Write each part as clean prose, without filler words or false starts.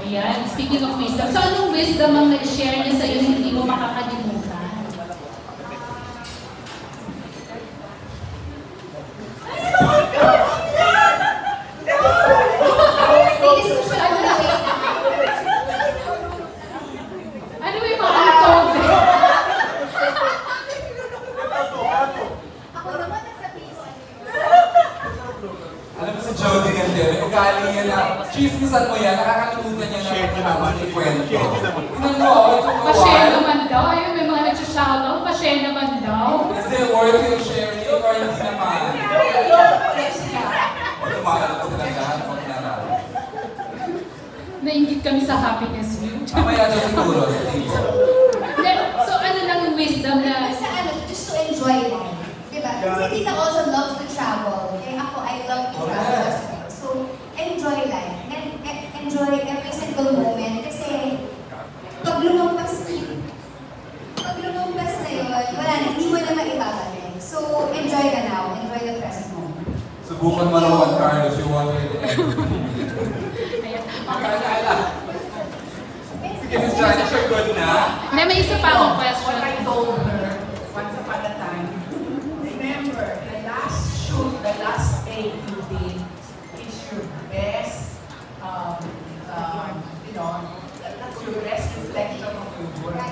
Ayan, speaking of wisdom, so anong wisdom ang nag-share niya sa'yo na hindi mo makakalimutan? Ano ba yung mga antog? Alam mo si Jody Gandere, ugali niya na, chismisan mo yan, nakakalimutan niya na matapos ni Kwento. Tingnan mo, ito kawain. Pa-share naman daw. Ayun, may mga nag-shoutout. Pa-share naman daw. Is it worth yung sharing or hindi naman? Tumakalap ko sila lahat pag naraw. Nainggit kami sa happiness view. Mamaya daw siguro. So ano lang yung wisdom na... Sa ano, just to enjoy life. Diba? Kasi Tita also loves to travel. Kaya ako, I love to travel as well. So, enjoy life. And enjoy every single moment. Kasi, pag lumampas na yun, wala na, hindi mo na maibabalik. So, enjoy ka now. Enjoy the present moment. Subukan mo naman, Carlos, you want it. Ayan. Makakala. Sige, Miss Johnny, sure good na. Na, may isa pa akong question. What I told her, once upon a time, remember, the last shoot, the last take you did is your best, you know, that's your best reflection of your work.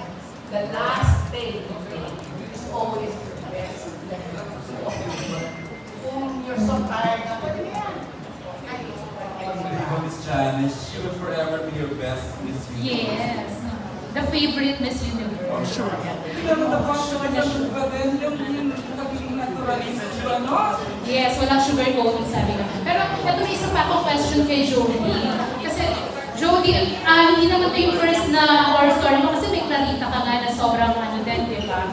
The last take you did is always your best reflection of your work. Kung you're so tired of it, Miss Johnny, she will forever be your best Miss Universe. Yes. The favorite Miss Universe. Oh, sure. Hindi naman napakasyon pa din yung naging naturalism siya, no? Yes, walang sugar coating, sabi ka. Pero ito may isa pa akong question kay Jody. Kasi, Jody, hindi naman ito yung first na horror story mo kasi may Clarita ka nga na sobrang ano din, di ba?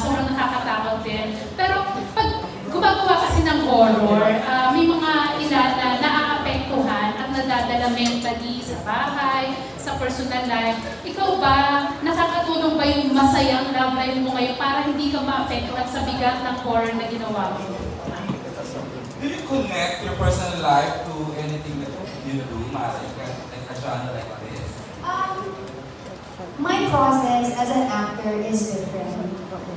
Sobrang nakakatakot din. Pero pag gumagawa kasi ng horror, may mga ilan na naaapektuhan at nadadala mentally sa bahay, sa personal life. Ikaw ba, nakakatulong ba yung masayang love life mo ngayon para hindi ka maapektuhan sa bigat ng horror na ginawa mo? Do you connect your personal life to anything that you do, Mari? Like a genre like this? My process as an actor is different.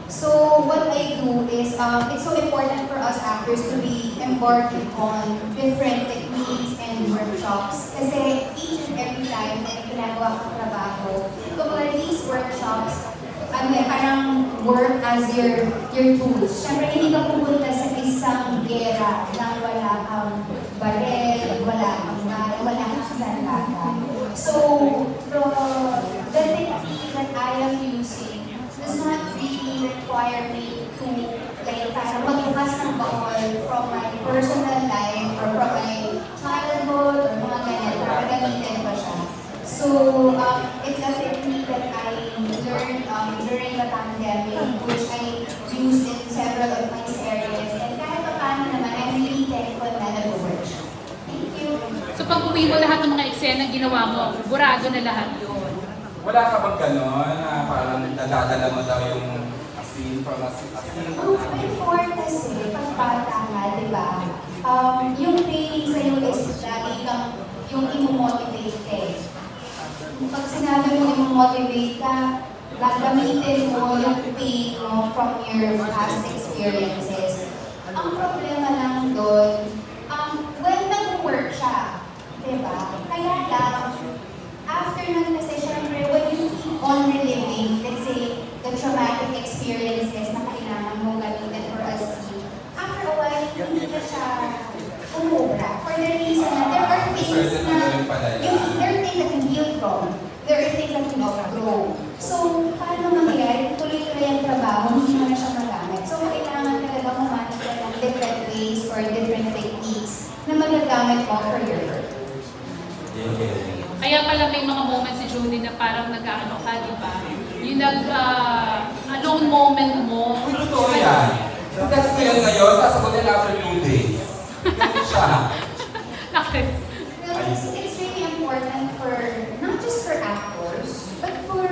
So what I do is, it's so important for us actors to be embarking on different techniques and workshops. Kasi each and every time na ginagawa kang trabaho, kumbaga these workshops, parang work as your tools. Siyempre, hindi ka pupunta sa isang gera na wala kang barel, wala kang bala, wala kang sandata. So, the technique that I am using does not really require me to like parang magbukas ng baon from my personal life or from my childhood or mga ganyan para gamitin ko siya. So, it's a technique that I learned during the pandemic, which I used in several of my series. And kahit pa paano naman, I'm really thankful na nag-work siya. Thank you. So pag uwi mo lahat ng mga eksena ginawa mo, burado na lahat yun. Wala ka bang gano'n na parang nadadala mo daw yung scene from a scene? Before kasi, pag bata ka, di ba? Yung training sa'yo is lagi kang yung imo-motivate ka eh. Pag sinabi mo imo-motivate ka, gagamitin mo yung pain mo from your past experiences. Ang problema lang doon, when nag-work siya, di ba? Kaya lang, after nun kasi syempre, when you keep on reliving, let's say, the traumatic experiences na kailangan mong gamitin for a scene, after a while, hindi ka siya umubra. For the reason na there are things na, there are things that can heal from. There are things that can outgrow. So, paano mangyayari? Tuloy-tuloy ang trabaho, hindi mo na siya magamit. So, kailangan talaga mamanit ka ng different ways or different techniques na magagamit mo for your work. Kaya pala may mga moments si Judy na parang nag-ano ka, di ba? Yung alone moment mo. Uy, totoo yan. Text ko yan ngayon, sasagutin after 2 days. Ganun siya. It's really important for, not just for actors, but for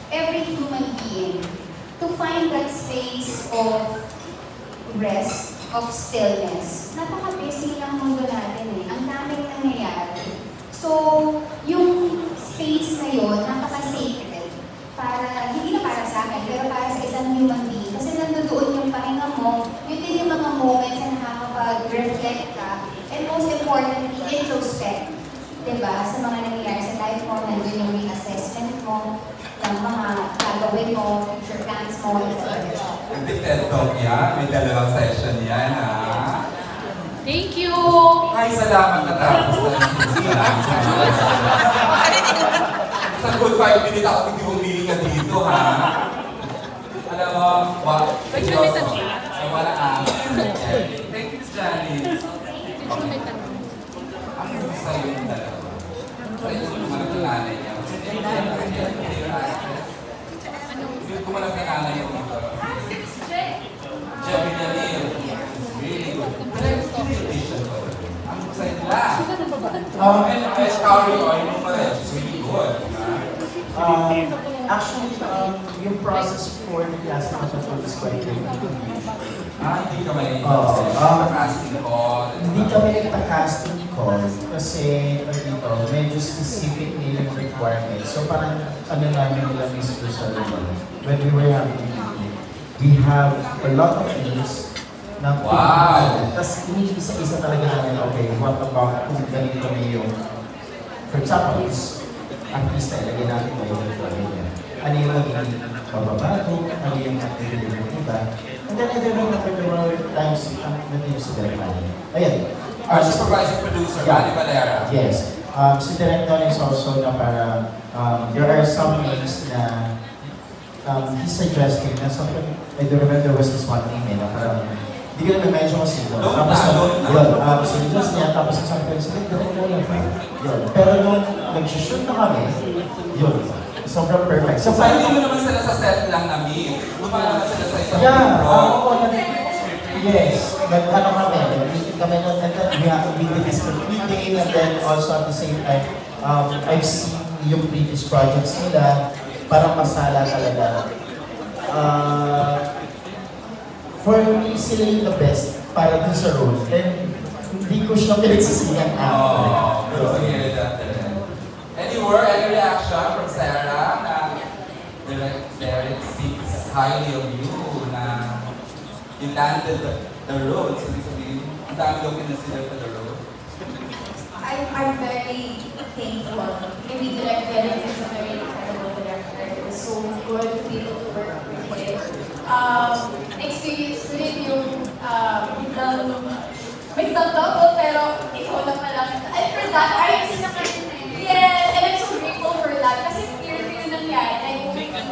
every human being to find that space of rest, of stillness. Napaka-busy ng mundo natin eh. Ang daming nangyayari. So, yung space na yun, napaka-sacred. Para, hindi na para sa akin, pero para sa isang human being. Kasi nandoon yung pahinga mo, yun din yung mga moments na nakakapag-reflect ka. And most importantly, introspect. Diba? Sa mga nangyayari sa life mo, nandun yung reassessment mo, ng mga gagawin mo, future plans mo, etc. Hindi TED Talk yan. May dalawang session yan, ha? Thank you! Ay, salamat na tapos na lang sa good 5 minutes ako hindi humili ka dito, ha? Alam mo, seryoso. Ay, wala ka. Thank you, Janice. Ang gusto sa'yo yung dalawa. Sa'yo yung kumanap ng nanay niya. Yung kumanap ng nanay niya dito. Jeffy Yanil. Really good. Ang gusto sa'yo nila. And Kari Oil mo pa rin. It's really good. Actually, yung process for the class na kapatid is quite different. Hindi ka may casting call. Hindi kami nagpa-casting call kasi dito, medyo specific nila yung requirements. So parang ano namin nila Mr. Solomon, when we were having a meeting, we have a lot of things na tapos iniisa-isa talaga namin, okay, what about kung ganito na yung, for example, is artista, ilagay natin mo yung requirement. Ano yung magiging mababago, ano yung activity ng iba. And then I don't know there were times nandito si Direk Manny. Ayan. Supervising producer, Manny Valera. Yes. Si Direk Manny is also na para, there are some names na he's suggesting na something, I don't remember was this one email na parang, hindi ko na mention kasi ito. Tapos yun, sinuggest niya, tapos sabi ko, sige, Direk Manny pa. Yun. Pero nung nag-shoot na kami, yun. Sobrang perfect. So, hindi mo naman sila sa set lang na meet. Lumala naman sila sa isang yes. Ano kami, meeting kami nun, and then we did this meeting, and then also at the same time, I've seen yung previous projects nila, parang masala talaga. For me, sila yung the best para dun sa role. And hindi ko siya pinagsisihan after. Good to hear that. Any word, any reaction from Sarah na Derek speaks highly of you na you landed the road? So, ang dami daw kinasider for the road. I'm very thankful. Maybe Derek is a very incredible director. It was so good to be able to work with him. Experience ko rin yung may double pero ikaw lang pala. And for that, yes, and I'm so grateful for that. Kasi clear yun nangyari. I won't be that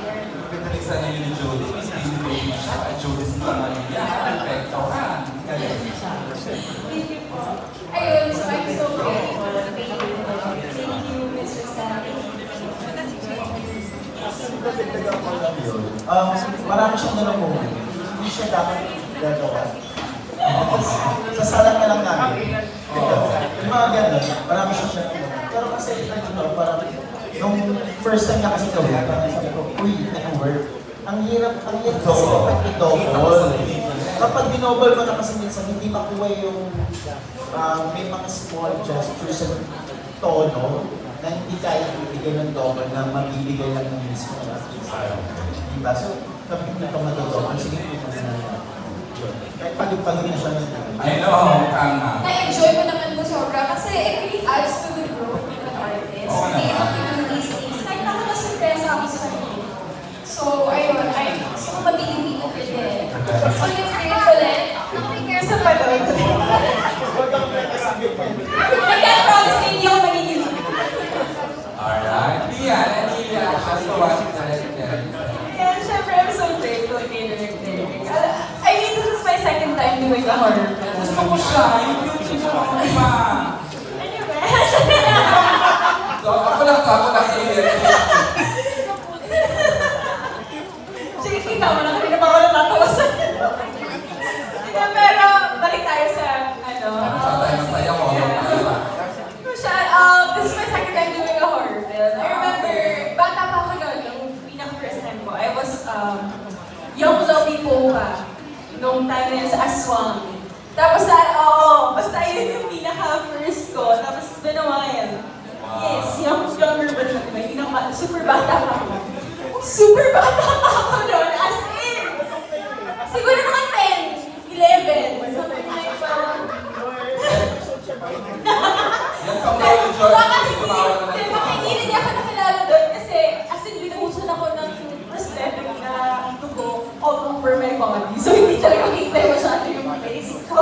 here. Pinagsan niyo ni Jody. Hindi baby siya. Jody si Maria. Perfecto ka. Thank you po. Ayun, so I'm so grateful. Thank you, Mr. Stanley. Marami siyang ganun moment. Hindi siya dapat gagawa. Sasalan na lang namin. Yung mga ganun, marami siya pero kasi parang nung first time niya kasi gawin, parang sabi ko, uy, nag-work. Ang hirap kasi kapag i-double. Kapag binobble mo na kasi minsan, hindi makuha yung may mga small gestures sa tono na hindi kaya ibigay ng double na mabibigay lang ng mismo na diba? So, kapag hindi ka matodouble, sige po na kahit pagod-pagod na siya ng I know, tama. Na-enjoy mo naman mo sobra kasi it really adds to the growth of an artist. Hindi ako yung these things. Kahit ako na-surpresa ako sa sarili. So, ayun, gusto ko mabiling-biling ko din. So, let's bring it ulit. Nakapigil sa panood. I can't promise na hindi ako magiging. Alright. Lian, any reaction to what you said? Yeah, syempre, I'm so grateful kay Direk Derek. I mean, this is my second time doing a horror film. Gusto ko siya. Yung beauty mo ako pa. Anyway. So, ako lang Sige, kita mo na. Kanina pa ako natatawa sa pero, balik tayo sa, ano. Saan tayo masaya ko? This is my second time doing a horror film. I remember, bata pa ako noon, nung pinaka-first time ko. I was young lovely po pa. Nung time na yun sa Aswang. Tapos, basta yun yung pinaka-first ko. Tapos, binawayan. Yes, younger version, diba? Hindi na super bata ka ako. Super bata ka ako doon, as in! Siguro mga 10, 11, something like parang... Yan pang mga George, tumawag na Diba, hindi ako nakilala doon kasi as in, binuhusan ako ng prosthetic na dugo all over my body. So, hindi talaga kita masyado yung face ko.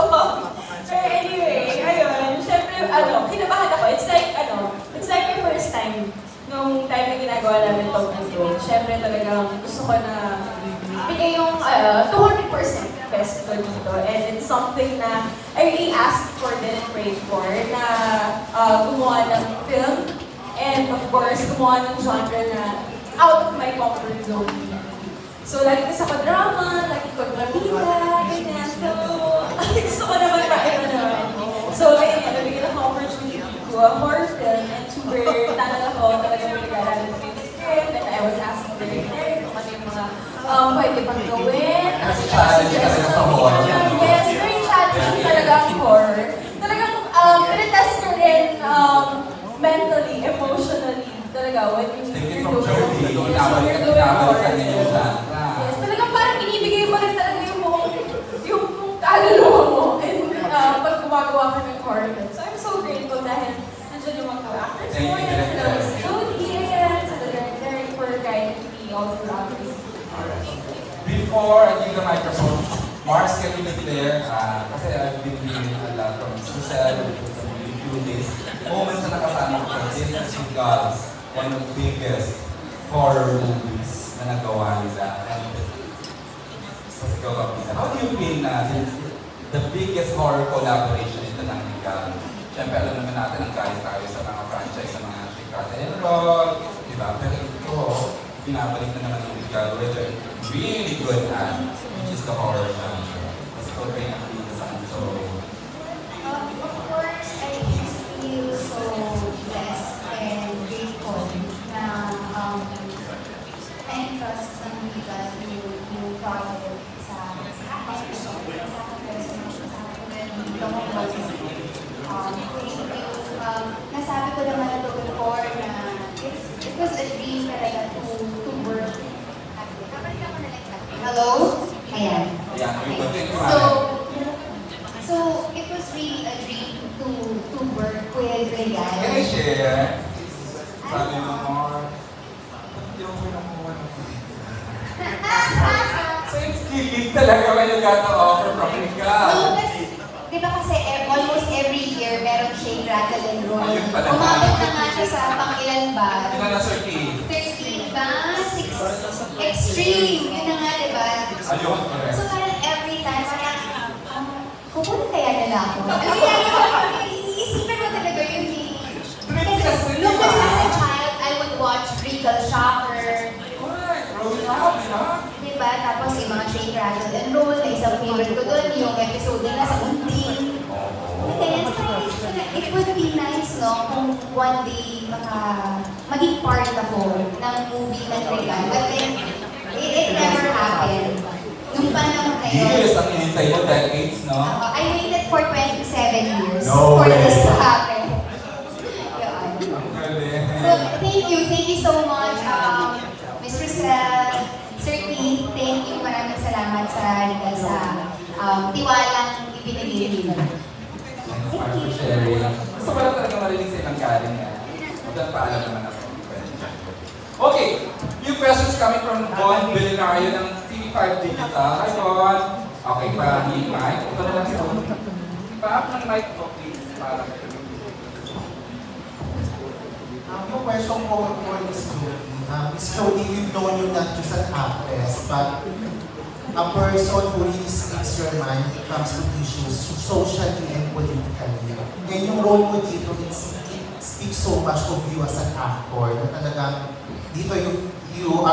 Pero anyway, ayun, syempre, kinabahan ako. It's like my first time. Nung time na ginagawa namin itong intro, syempre talagang gusto ko na bigay yung 200% best ko dito. And it's something na I really asked for and prayed for na gumawa ng film. And of course, gumawa ng genre na out of my comfort zone. So, lagi ko sa drama, lagi ko drabita, ganyan. So, gusto ko naman naman. So, ayun nga, nabigyan ako opportunity to a horror film and super tanong ako talagang pinag-aralan ko yung script and I was asking the director kung ano yung mga pwede pang gawin. Kasi challenge talaga sa horror. Yes, very challenging talaga ang horror. Talagang pinatest ko rin mentally, emotionally, talaga when Thinking you're from doing Jordy, horror. inabalik ka niya yung genre. Yes, talagang parang binibigay mo rin talaga yung kaluluwa mo and pag gumagawa ka ng horror film. So I'm so grateful dahil nandiyan yung mga actors Thank mo, you, and Director. si Jody, and sa director for guiding me all throughout this. Before I give the microphone, Mars, can you be there? Kasi I've been hearing a lot from Susel from a few days. Moments na nakasama ko, this is God's one of the biggest horror movies na nagawa nila. And how do you feel na the biggest horror collaboration ito ng Miguel? Siyempre, alam naman natin ang guys tayo sa mga franchise, sa mga Chicago and Rock, diba? Pero ito, binabalik na naman ng Miguel with a really good hand, which is the horror genre. Kasi ito rin ang pinasaan. So, Of course, I feel so blessed and grateful na entrust ng Miguel yung project sa akin. Nasabi ko naman ito before na it was a dream talaga to work. Hello? Ayan. yeah, we continue So it was really a dream to work with Regal. Can I share? Sabi mo, Mar, hindi ako nakuha ng So it's kilig talaga when you got the offer from Miguel. No, di ba kasi almost every year meron siyang rattle and roll. Ayun pala. Umabot na nga siya sa pang-ilan ba? Ilan na Sir Keith? 13 ba? 6 extreme. Yun na nga, di ba? Ayun, correct. So parang every time, parang, kukunin kaya nila ako. Iisipin mo talaga yun. Kasi nung I was a child, I would watch Regal Shocker. Alright, rolling up, ha? Diba? Tapos yung mga Shake, Rattle, and Roll, na isang favorite ko doon, yung episode nila sa Unding. And then, it would be nice, no, kung one day maging part ako ng movie ng Regal. But then, it never happened. Nung panahon na yun, Years ang hinintay mo, decades, no? I waited for 27 years No for way. this to happen. Yun. Ang galing. So, thank you so much, Ms. Rosel, Sir Keith, thank you, maraming salamat sa tiwalang ibinigay niyo. Thanks, Mark, for sharing. Gusto ko lang talaga marinig sa ibang galing niya. Magandang paalam naman ako. Okay, few questions coming from Bon Belenario ng TV5 Digital. Hi, Bon. Okay, para ni Mike. Ito na lang si Bon. Pa-up ng mic po, please. Para Yung question ko for Miss Jody. Miss Jody, we've known you not just an actress, but a person who really speaks your mind when it comes to issues socially and politically. And yung role mo dito, it speaks so much of you as an actor. Na talagang dito you are